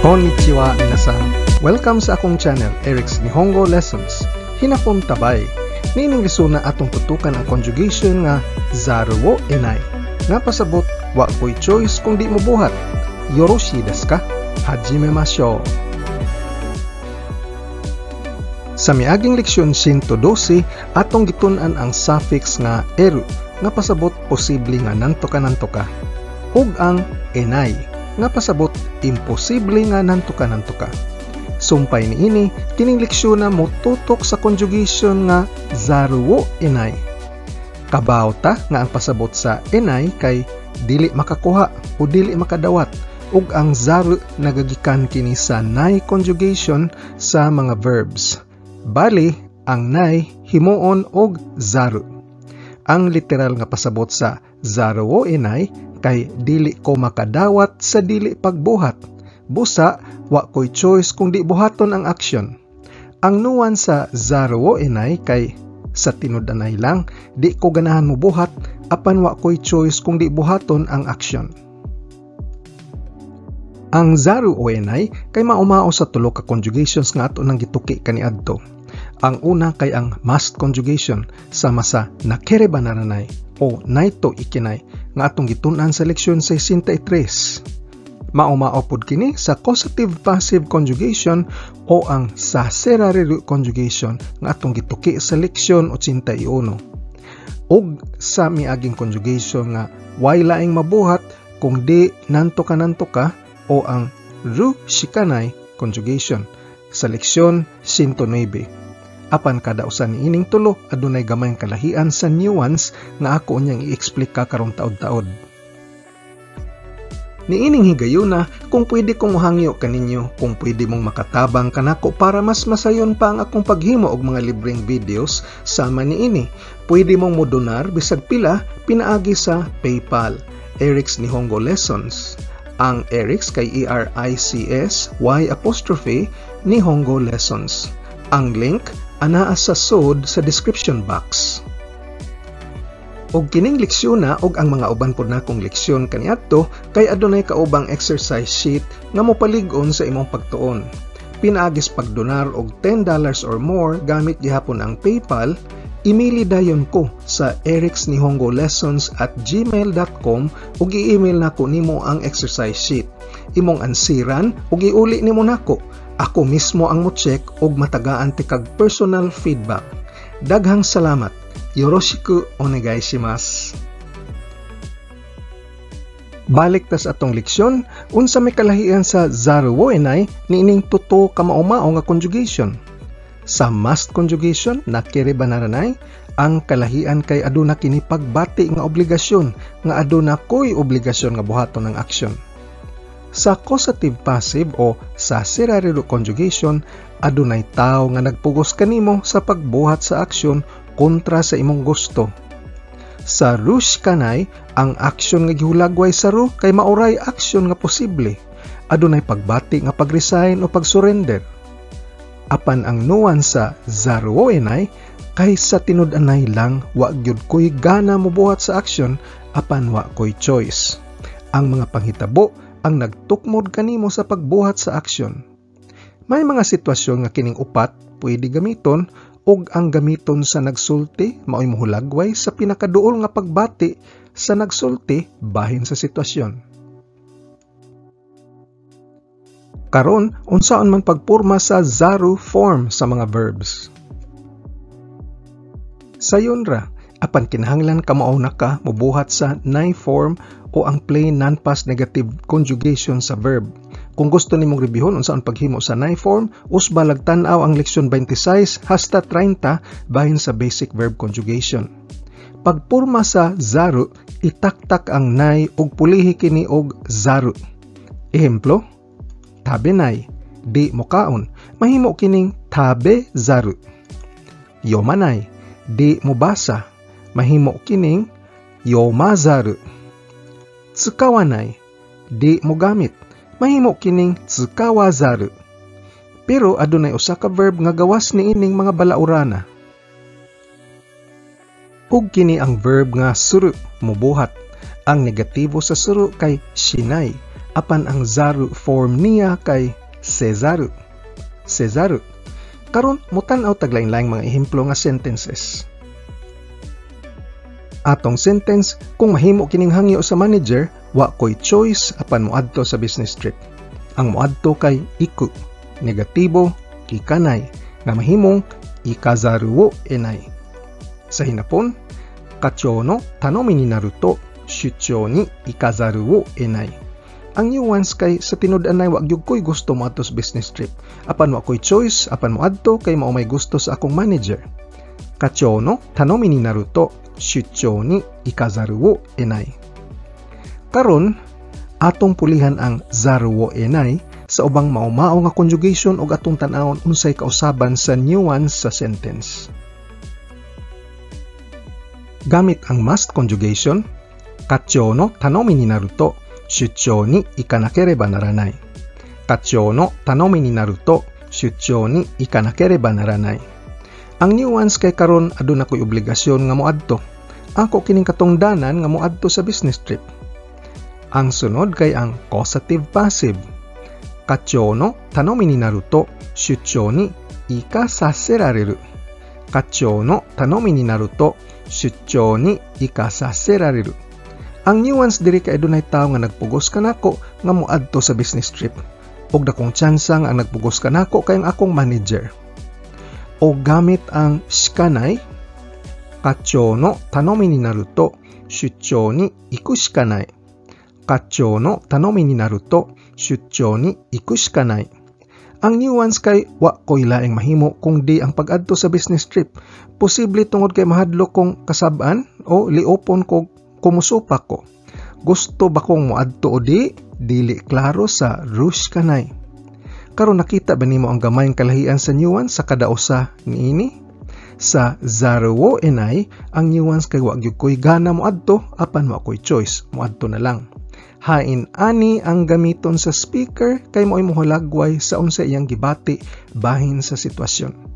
Konnichiwa minasan. Welcome sa akong channel, Eric's Nihongo Lessons. Hinapon tabay. Nining lisuna atong tutukan ang conjugation nga zaru wo enai. Nga pasabot, wa ko'y choice kung di mo buhat. Yoroshi desu ka? Hajimemashou. Sa miaging leksyon 112, atong gitun-an ang suffix nga eru nga pasabot posible nga nantoka ug ang enai nga pasabot imposible nga nantoka. Sumpay niini kining leksyon na mo tutok sa conjugation nga zaru wo enai. Kabaw ta nga ang pasabot sa enai kay dili makakuha o dili makadawat ug ang zaru nagagikan kini sa nai conjugation sa mga verbs. Bali, ang nai himuon og zaru. Ang literal nga pasabot sa zaru wo enai kay dili ko makadawat sa dili pagbuhat. Busa, wa ko'y choice kung di buhaton ang aksyon. Ang nuance sa zaru wo enai kay sa tinud-anay lang, di ko ganahan mo buhat apan wa ko'y choice kung di buhaton ang aksyon. Ang zaru wo enai kay maumao sa tulo ka conjugations nga ato nang gituki kaniadto. Ang una kay ang must conjugation sama sa nakereba naranay o naito ikinay nga atong gitun-an sa leksyon 63. Maumao pod kini sa causative passive conjugation o ang saserareru conjugation nga atong gituki sa leksyon 81. Ug sa miaging conjugation nga way laing mabuhat kung di nantoka o ang ru shikanai conjugation sa leksyon 109. Apan kada usa niining tulo adunay gamayng kalahian sa nuance nga ako unyang i-explica karong taod-taod. Niining higayuna kung pwede kong mohangyo kaninyo kung pwede mong makatabang kanako para mas masayon pa ang akong paghimo og mga libreng videos sama niini. Pwede mong modonar bisag pila pinaagi sa PayPal, Eric's Nihongo Lessons. Ang Eric's kay ERICS Y' Nihongo Lessons. Ang link anaa sa sod sa description box. Og kining leksyon na og ang mga uban pod nakong leksyon kaniadto kay adunay kaubang exercise sheet nga mopalig-on sa imong pagtuon. Pinaagis pagdonar og $10 or more gamit gihapon ang PayPal, imili dayon ko sa ericsnihongolessons@gmail.com ug i-email nako nimo ang exercise sheet. Imong ansiran ug iuli nimo nako. Ako mismo ang mo-check og matagaan ti kag personal feedback. Daghang salamat. Yoroshiku onegai shimasu. Balik tas atong leksyon, unsa may kalahian sa zaru wo enai niining tuto ka maumao nga conjugation. Sa must conjugation nakereba naranay, ang kalahian kay aduna kini pagbati nga obligasyon nga aduna ko'y obligasyon nga buhaton ng aksyon. Sa causative passive o sa serareru conjugation, adunay tao nga nagpugos kanimo sa pagbuhat sa aksyon kontra sa imong gusto. Sa ru shikanai, ang aksyon nga gihulagway sa ru kay mauray aksyon nga posible. Adunay pagbati nga pag-resign o pag-surrender. Apan ang nuance sa zaru wo enai kay sa tinud-anay lang wa gyud ko'y gana mobuhat sa aksyon apan wa ko'y choice. Ang mga panghitabo ang nagtukmod kanimo sa pagbuhat sa aksyon. May mga sitwasyon nga kining upat pwede gamiton ug ang gamiton sa nagsulti mao'y mohulagway sa pinakaduol nga pagbati sa nagsulti bahin sa sitwasyon. Karon, unsaon man pagporma sa zaru form sa mga verbs? Sayon ra, apan kinahanglan ka mao na ka mobuhat sa nai form o ang plain non-past negative conjugation sa verb. Kung gusto nimong rebihon unsaon paghimo sa nai form, usbalag tan-aw ang leksyon 26 hasta 30 bahin sa basic verb conjugation. Pagporma sa zaru, itaktak ang nai ug pulihi kini og zaru. Ehemplo, tabe nai, di mo kaon, mahimo kining tabe zaru. Yomanai, di mo basa, mahimo kining yomazaru. Tsukawanai, di mo gamit, mahimo kining tsukawazaru. Pero adunay usa ka verb nga gawas niining mga balaurana. Ug kini ang verb nga suru, mubuhat. Ang negatibo sa suru kay shinai. apan ang zaru form niya kay sezaru. Sezaru. Karon mutan-aw taglain-laing mga ehemplo nga sentences. Atong sentence, kung mahimo kining hangyo sa manager, wa ko'y choice apan moadto sa business trip. Ang moadto kay iku, negatibo, ikanay, nga mahimong ikazaru wo enai. Sa hinapon, kachou no tanomi ni naru to shuchou ni ikazaru wo enai. Ang nuance kay sa tinud-anay wa gyud ko'y gusto moadto sa business trip. Apan wa ko'y choice apan moadto kay mao may gusto sa akong manager. Kachou no tanomi ni naru to shuchou ni ikazaru wo enai. Karon, atong pulihan ang zaru wo enai sa ubang mao-mao nga conjugation ug atong tan-awon unsay kausaban sa nuance sa sentence. Gamit ang must conjugation, kachou no tanomi ni naru to shuchou ni ikanakereba naranai. Kachou no tanomi ni naru to shuchou ni ikanakereba naranai. Ang nuance kay karon aduna ko'y obligasyon nga moadto. Ako kining katungdanan nga moadto sa business trip. Ang sunod kay ang causative passive. Kachou no tanomi ni naru to shuchou ni ikasaserareru. Kachou no tanomi ni naru to shuchou ni ikasaserareru. Ang nuance diri kay adunay tawo nga nagpugos kanako nga moadto sa business trip. Og dakong tsansa nga ang nagpugos kanako kay ang akong manager. O gamit ang shikanai, kachou no tanomi ni naru to shuchou ni iku shikanai. Kachou no tanomi ni naru to shuchou ni iku shikanai. Ang nuance kay wa ko'y laing mahimo kung di ang pag-adto sa business trip. Posible tungod kay mahadlok kong kasab-an o liopon kog kumusupak ko. Gusto ba kong moadto o di? Dili klaro sa rush kanay. Karon nakita ba nimo ang gamayng kalahian sa nuance sa kada usa niini? Sa zaru wo enai, ang nuance kay wa gyud ko'y gana moadto apan wa ko'y choice, moadto na lang. Hain ani ang gamiton sa speaker kay mo'y mohulagway sa unsa iyang gibati bahin sa sitwasyon.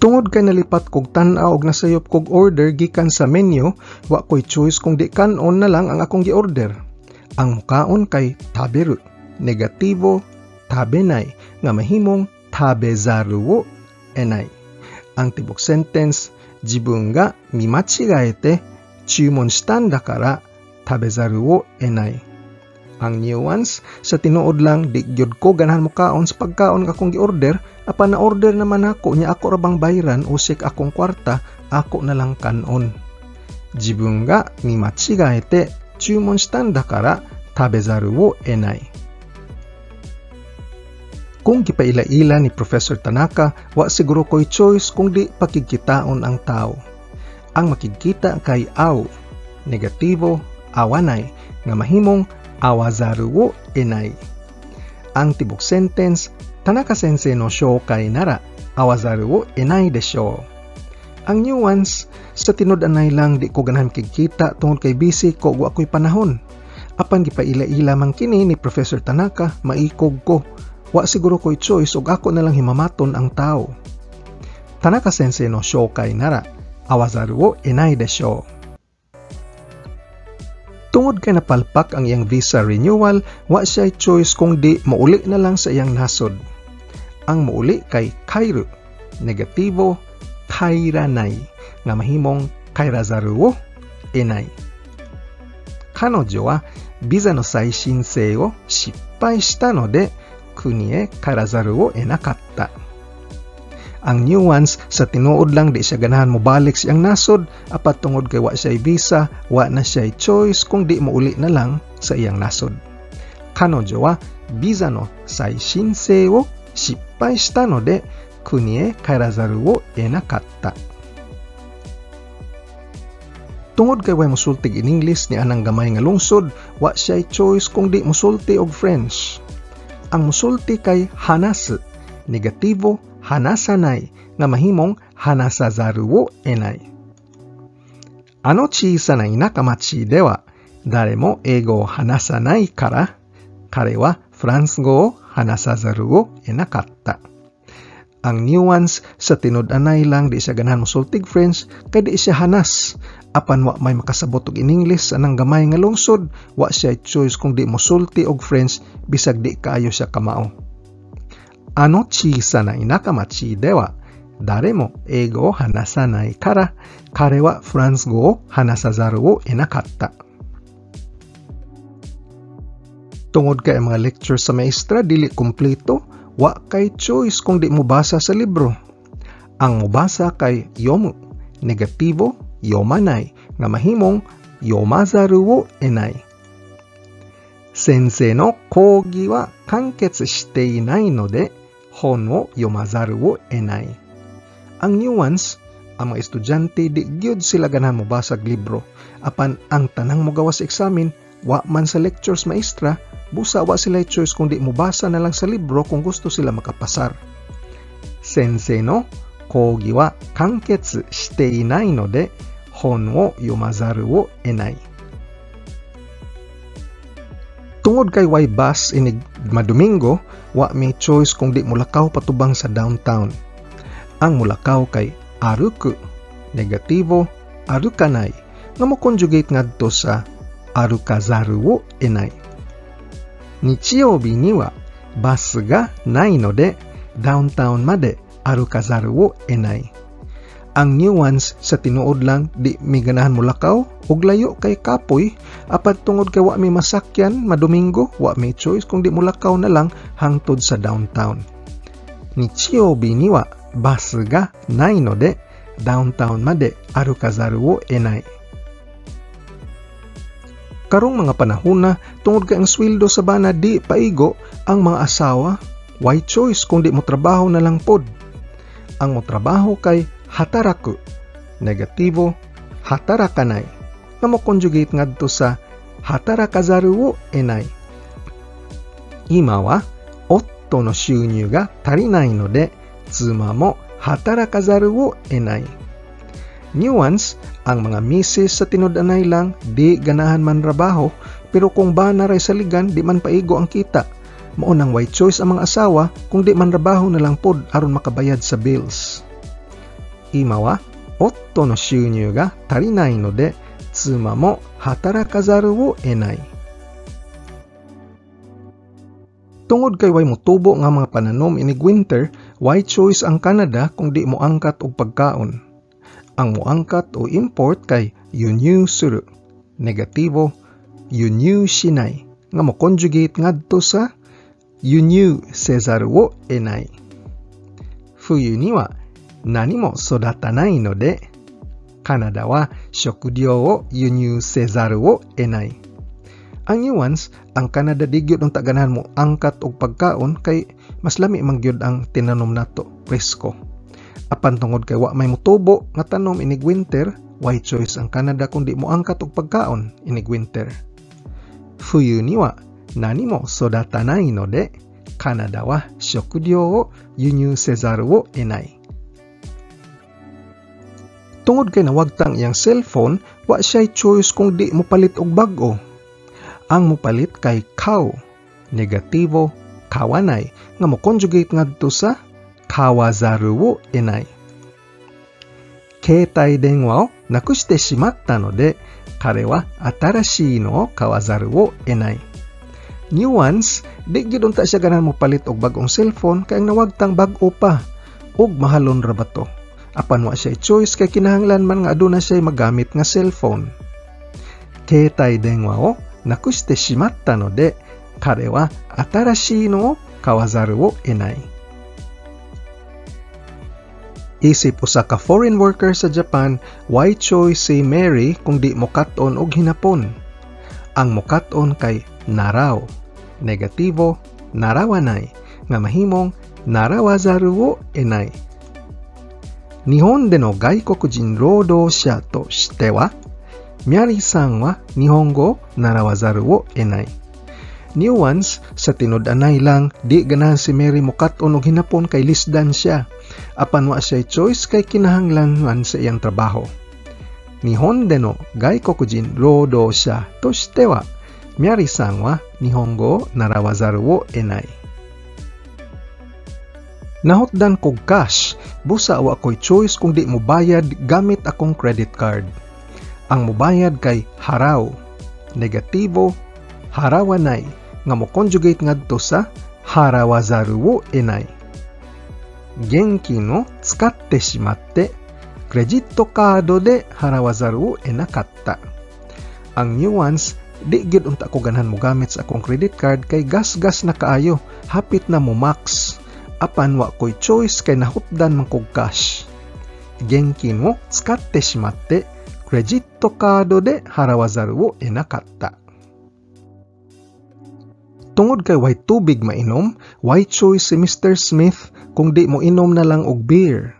Tungod kay nalipat kog tan-aw og nasayop kog order gikan sa menu, wa ko'y choice kung di kanon na lang ang akong gi-order. Ang mukaon kay taberu, negatibo tabenai, nga mahimong tabezaru wo enai. Ang tibok sentence, jibun ga mimachigaete chumon shita nda kara tabezaru wo enai. Ang nuance, sa tinuod lang di gyud ko ganahan mukaon sa pagkaon nga akong gi-order, apan na-order naman ako nya ako rabang bayran o sik akong kwarta, ako na lang kanon. Jibun ga mimachigaete chumon shita nda kara tabezaru wo enai. Kung gipaila-ila ni Professor Tanaka, wa siguro ko'y choice kung di pakigkitaon ang tao. Ang makikita kay aw, negatibo, awanay, nga mahimong awazaru wo enai. Ang tibok sentence, Tanaka sensei no shou kay nara, awazaru wo enai desho. Ang nuance, sa tinud-anay lang di ko ganahan kikita tungod kay busy ko wa ko'y panahon. Apan gipaila-ila man kini ni Professor Tanaka, maikog ko. Wa siguro ko'y choice ug ako na lang himamaton ang tao. Tanaka sensei no shou kay nara, awazaru wo enai desho. Tungod kay napalpak ang iyang visa renewal, wa siya'y choice kung di mauli na lang sa iyang nasod. Ang mauli kay kairu, negatibo, kairanai, nga mahimong kairazaru wo enai. Kanojo wa biza no saishinsei o shippai shita no de kuni e kairazaru wo enakatta. Ang nuance, sa tinuod lang di siya ganahan mobalik siyang nasod, apat tungod kay wa siya'y visa, wa na siya'y choice kung di mauli na lang sa iyang nasod. Kanojo wa biza no saishinsei wo shippai shita no de kuni e kairazaru wo enakatta. Tungod kay way musultig in English ni anang gamay nga lungsod, wa siya'y choice kung di musulti og French. Ang musulti kay hanasu, negatibo, hanasanai, nga mahimong hanasazaru wo enai. Ano chisanai nakamachi dewa, dare mo eigo o hanasanai kara, kare wa France go o hanasazaru wo enakatta. Ang nuance, sa tinud-anay lang di siya ganahan musultig French kay di siya hanas. Apan wa may makasabot og in English anang gamay nga lungsod, wa siya choice kung di mosulti og French bisag di kaayo siya kamao. Ano chisa na inakamachi dewa, dare mo eigo o hanasanai kara, kare wa France go o hanasazaru wo inakatta. Tungod kay mga lecture sa maestra dili kumpleto, wa kay choice kung di mo basa sa libro. Ang mubasa kay yomu, negatibo, yomanai, nga mahimong yomazaru wo enai. Sensei no kougi wa kanketsu shite inai node, hon wo yomazaru wo enai. Ang nuance, ang mga estudyante di gyud sila ganahan mo basag libro, apan ang tanang mo gawas eksamen, wa man sa lectures maestra, busa wa sila choice kung di mo basa na lang sa libro kung gusto sila makapasar. Sensei no kougi wa kanketsu shite inai node, hon wo yomazaru wo enai. Tungod kay way bus inig madomingo, wa may choice kung di mulakaw patubang sa downtown. Ang mulakaw kay aruku, negatibo, arukanai, nga mo conjugate ngadto sa arukazaru wo enai. Nichiyoubi ni wa bus ga nai node, downtown made arukazaru wo enai. Ang nuance sa tinuod lang di may ganahan mo lakaw og layo kay kapoy, apat tungod kay wa may masakyan madomingo, wa may choice kung di mo lakaw na lang hangtod sa downtown. Nichiyoubi ni wa bus ga nai node, downtown made arukazaru wo enai. Karong mga panahona, tungod kay ang sweldo sa bana di paigo, ang mga asawa why choice kung di mo trabaho na lang pod. Ang mo trabaho kay hataraku, negatibo, hatarakanai, nga mo conjugate ngadto sa hatarakazaru wo enai. Ima wa otto no shūnyū ga tarinai node, tsuma mo hatarakazaru wo enai. Nuance, ang mga misis sa tinud-anay lang di ganahan man trabaho, pero kung bana ray saligan di man paigo ang kita. Maunang way choice ang mga asawa kung di man trabaho na lang pod aron makabayad sa bills. Ima wa otto no shūnyū ga tarinai node, tsuma mo hatarakazaru wo enai. Tungod kay way motubo nga mga pananom inig winter, way choice ang Canada kung di mo angkat og pagkaon. Ang moangkat o import kay yunyū suru, negatibo, yunyū shinai, nga mo conjugate ngadto sa yunyū sezaru wo enai. Fuyu ni wa nani mo sodatanai node, Canada wa shokuryou wo yunyū sezaru wo enai. Ang nuance, ang Canada di gyud ang taganahan mo angkat og pagkaon kay mas lami man gyud ang tinanom nato, presko. Apan tungod kay wa may motubo nga tanom inig winter, why choice ang Canada kung di mo angkat og pagkaon inig winter. Fuyu ni wa nani mo sodatanai node, Canada wa shokuryou wo yunyū sezaru wo enai. Tungod kay nawagtang iyang cellphone, wa siya choice kung di mo palit og bag-o. Ang mo palit kay kao, negatibo, kawanai, nga mo conjugate ngadto sa kawazaru wo enai. Keitai denwa o nakushite shimatta node, kare wa atarashii no o kawazaru wo enai. Nuance, di gyud unta siya ganahan mo palit og bag-ong cellphone kay ang nawagtang bag-o pa ug mahalon ra ba to. Apan wa siya choice kay kinahanglan man nga aduna siya magamit nga cellphone. Keitai denwa o nakushite shimatta node, kare wa atarashii no o kawazaru wo enai. Isip usa ka foreign worker sa Japan, why choice si Mary kung di mokat-on og hinapon. Ang mokat-on kay naraw, negatibo, narawanai, nga mahimong narawazaru wo enai. Nihon de no gaikokujin roudōshia to shite wa, Mary-san wa nihongo narawazaru wo enai. Nuance, sa tinud-anay lang, di ganahan si Mary mokat-on og hinapon kay lisdan siya. Apan wa siya choice kay kinahanglan man sa iyang trabaho. Nihon de no gaikokujin roudōshia to shite wa, Mary-san wa nihongo narawazaru wo enai. Nahotdan kog cash, busa wa ko'y choice kung di mo bayad gamit akong credit card. Ang mobayad kay haraw. Negatibo, harawanay nga mo conjugate ngadto sa harawazaru wo enai. Genki no tsukatte shimatte credit card de harawazaru wo enakatta. Ang nuance, di gyud unta ko ganahan mo gamit sa akong credit card kay gas-gas na kaayo, hapit na mo max. Apan wa ko'y choice kay nahutdan man kog cash. Genki no tsukatte shimatte credit card de harawazaru wo enakatta. Tungod kay way tubig mainom, way choice si Mr. Smith kung di mo inom na lang og beer.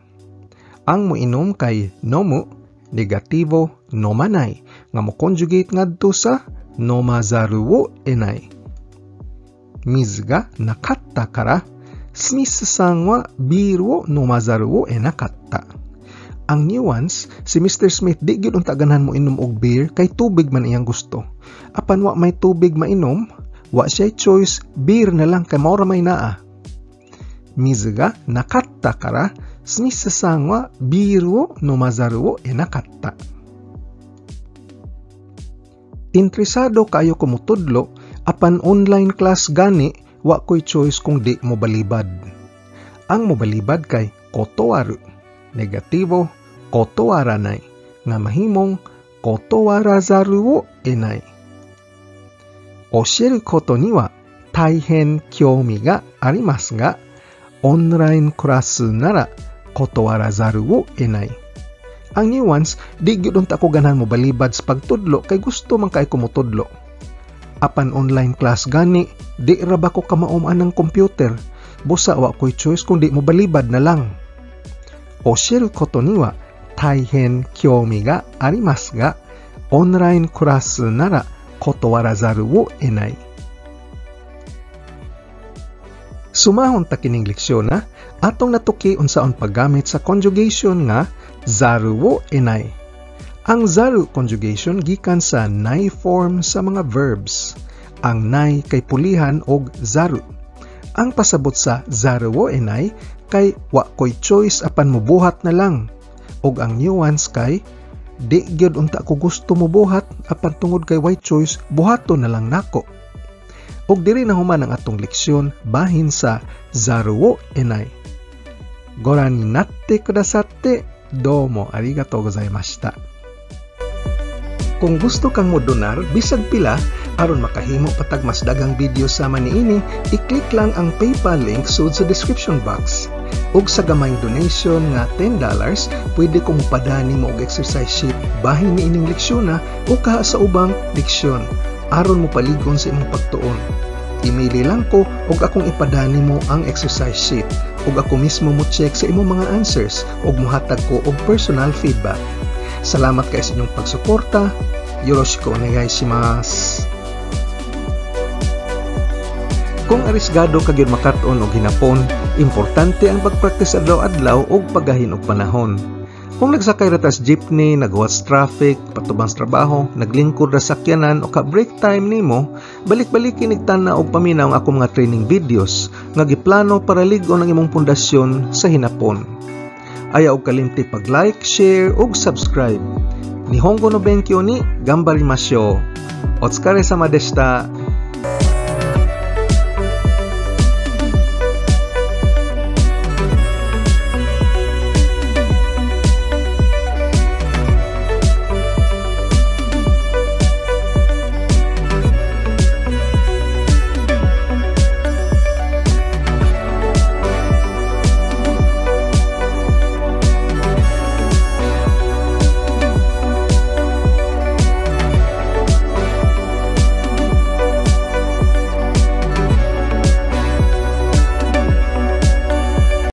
Ang mo inom kay nomu, negatibo, nomanay, nga mo conjugate ngadto sa nomazaru wo enai. Mizu ga nakatta kara, Smith-san wa beer wo nomazaru wo enakatta. Ang nuance, si Mr. Smith di gyud unta ganahan mo inom og beer kay tubig man iyang gusto. Apan wa may tubig mainom, wa siya choice, beer na lang kay mao ra may naa. Mizu ga nakatta kara, Smith-san wa beer wo nomazaru wo enakatta. Interesado kayo ko mutudlo, apan online class gani, wa ko'y choice kung di mo balibad. Ang mobalibad kay kotowaru, negatibo, kotowaranay, nga mahimong kotowarazaru wo enai. Oshiru koto ni wa taihen kyoumi ga arimasu ga, online class nara kotowarazaru wo enai. Ang nuance, di gyud unta ko ganahan mo balibad sa pagtudlo kay gusto man kay kumutudlo. Apan online class gani, di ra ba ko kamaom anang computer, busa wa ko'y choice kung di mo balibad na lang. Oshiru koto ni wa taihen kyoumi ga arimasu ga, online class nara kotowarazaru wo enai. Sumahon ta kining leksyon na, atong natuki unsaon paggamit sa conjugation nga zaru wo enai. Ang zaru conjugation gikan sa nai form sa mga verbs. Ang nai kay pulihan og zaru. Ang pasabot sa zaru wo enai kay wa ko'y choice apan mubuhat na lang. Og ang nuance kay di gyud unta ko gusto mubuhat apan tungod kay way choice buhaton na lang nako. Og diri na human ang atong leksyon bahin sa zaru wo enai. Goran ni natte kudasatte domo arigatou gozaimashita. Kung gusto kang modonar bisag pila aron makahimo patag mas dagang video sama niini, i-click lang ang PayPal link sud sa description box. Ug sa gamayng donation nga $10, pwede kong mupadani mo og exercise sheet bahin niining leksyon na o kaha sa ubang leksyon aron mo paligon sa imong pagtuon. Imili lang ko ug akong ipadani mo ang exercise sheet ug ako mismo mo check sa imong mga answers ug mohatag ko og personal feedback. Salamat kay sa inyong pagsuporta. Yoroshiku onegaishimasu. Kung arisgado ka gyud makat-on og hinapon, importante ang pagpractice adlaw-adlaw og paggahin og panahon. Kung nagsakay ra tas jeepney, nagwatch traffic, patubang sa trabaho, naglingkod ra sakyanan o ka break time nimo, balik-balikin nigtana og paminaw ang akong mga training videos nga giplano para ligon ang imong pundasyon sa hinapon. Ayaw og kalimti pag-like, share ug subscribe. Nihongo no benkyou ni ganbarimashou. Otsukare sama deshita.